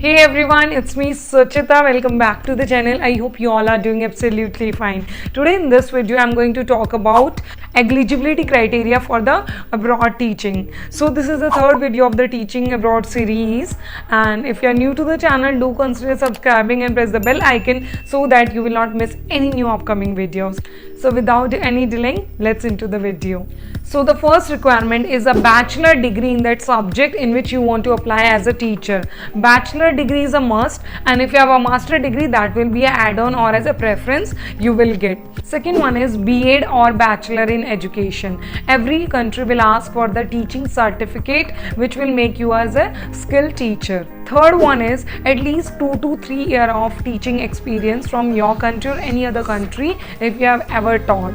Hey everyone, it's me Suchita. Welcome back to the channel. I hope you all are doing absolutely fine. Today in this video, I'm going to talk about eligibility criteria for the abroad teaching. So this is the third video of the teaching abroad series, and if you are new to the channel, do consider subscribing and press the bell icon so that you will not miss any new upcoming videos. So without any delay, let's into the video. So the first requirement is a bachelor degree in that subject in which you want to apply as a teacher. Bachelor degree is a must, and if you have a master degree, that will be an add-on or as a preference you will get. Second one is B.Ed or bachelor in education. Every country will ask for the teaching certificate which will make you as a skilled teacher. Third one is at least 2 to 3 years of teaching experience from your country or any other country if you have ever taught.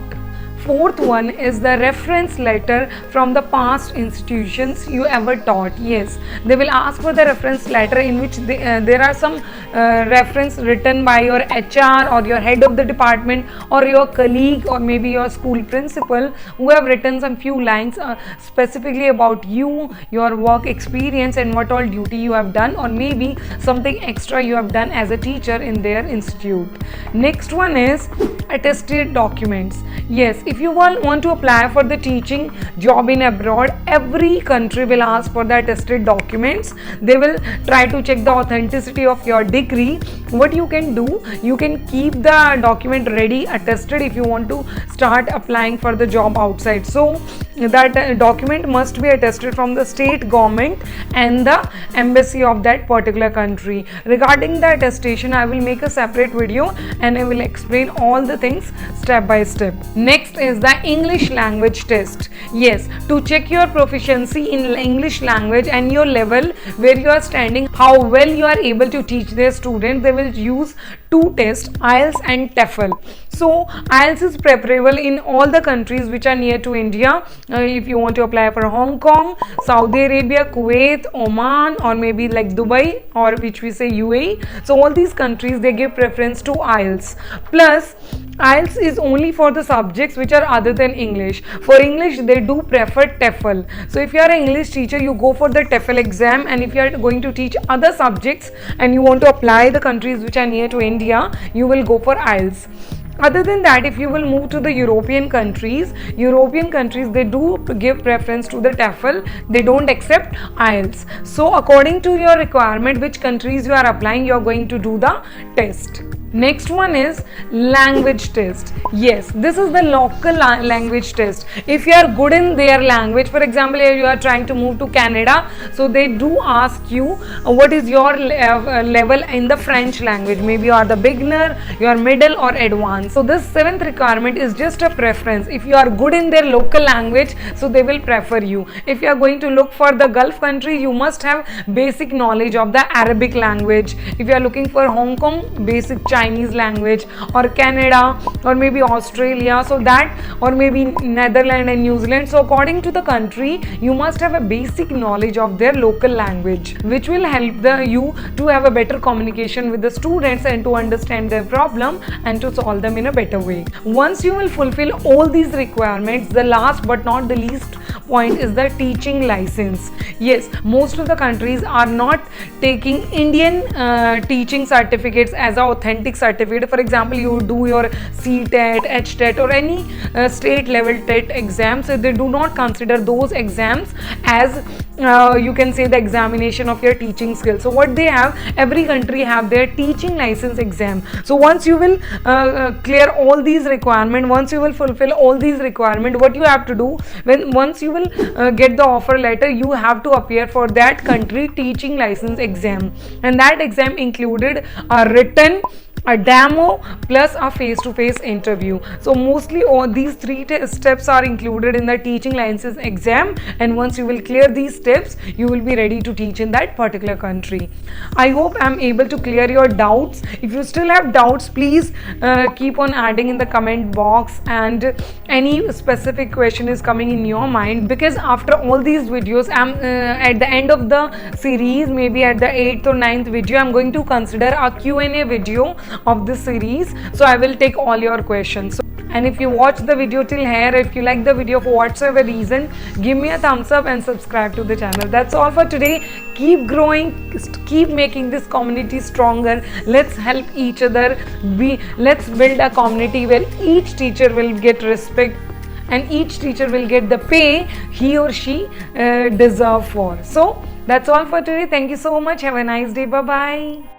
Fourth one is the reference letter from the past institutions you ever taught. Yes, they will ask for the reference letter in which there are some reference written by your HR or your head of the department or your colleague or maybe your school principal who have written some few lines specifically about you, your work experience and what all duty you have done, or maybe something extra you have done as a teacher in their institute. Next one is attested documents. Yes, if you want to apply for the teaching job in abroad, every country will ask for the attested documents. They will try to check the authenticity of your degree. What you can do, you can keep the document ready attested if you want to start applying for the job outside. So that document must be attested from the state government and the embassy of that particular country. Regarding the attestation, I will make a separate video and I will explain all the things step by step. Next is the English language test. Yes, to check your proficiency in English language and your level where you are standing, how well you are able to teach their students, they will use two tests, IELTS and TOEFL. So IELTS is preferable in all the countries which are near to India. If you want to apply for Hong Kong, Saudi Arabia, Kuwait, Oman, or maybe like Dubai, or which we say UAE. So all these countries, they give preference to IELTS. Plus IELTS is only for the subjects which are other than English. For English, they do prefer TOEFL. So if you are an English teacher, you go for the TOEFL exam, and if you are going to teach other subjects and you want to apply the countries which are near to India, you will go for IELTS. Other than that, if you will move to the European countries, they do give preference to the TOEFL. They don't accept IELTS. So according to your requirement, which countries you are applying, you are going to do the test. Next one is language test. Yes, this is the local language test. If you are good in their language, for example, if you are trying to move to Canada, so they do ask you what is your level in the French language. Maybe you are the beginner, you are middle or advanced. So this seventh requirement is just a preference. If you are good in their local language, so they will prefer you. If you are going to look for the Gulf country, you must have basic knowledge of the Arabic language. If you are looking for Hong Kong, basic Chinese language, or Canada, or maybe Australia, so that, or maybe Netherlands and New Zealand. So according to the country, you must have a basic knowledge of their local language, which will help you to have a better communication with the students and to understand their problem and to solve them in a better way. Once you will fulfill all these requirements, the last but not the least point is the teaching license. Yes, most of the countries are not taking Indian teaching certificates as an authentic certificate. For example, you do your CTET, HTET or any state level TET exams, so they do not consider those exams as you can say the examination of your teaching skills. So what they have, every country have their teaching license exam. So once you will clear all these requirements, once you will fulfill all these requirements, what you have to do, once you will get the offer letter, you have to appear for that country teaching license exam, and that exam included a written, a demo plus a face-to-face interview. So mostly all these three steps are included in the teaching license exam, and once you will clear these steps, you will be ready to teach in that particular country. I hope I am able to clear your doubts. If you still have doubts, please keep on adding in the comment box, and any specific question is coming in your mind, because after all these videos, I'm at the end of the series, maybe at the 8th or 9th video, I'm going to consider a Q&A video of this series. So I will take all your questions. And if you watch the video till here, if you like the video for whatsoever reason, give me a thumbs up and subscribe to the channel. That's all for today. Keep growing, keep making this community stronger. Let's help each other. Let's build a community where each teacher will get respect and each teacher will get the pay he or she deserve for. So that's all for today. Thank you so much. Have a nice day. Bye bye.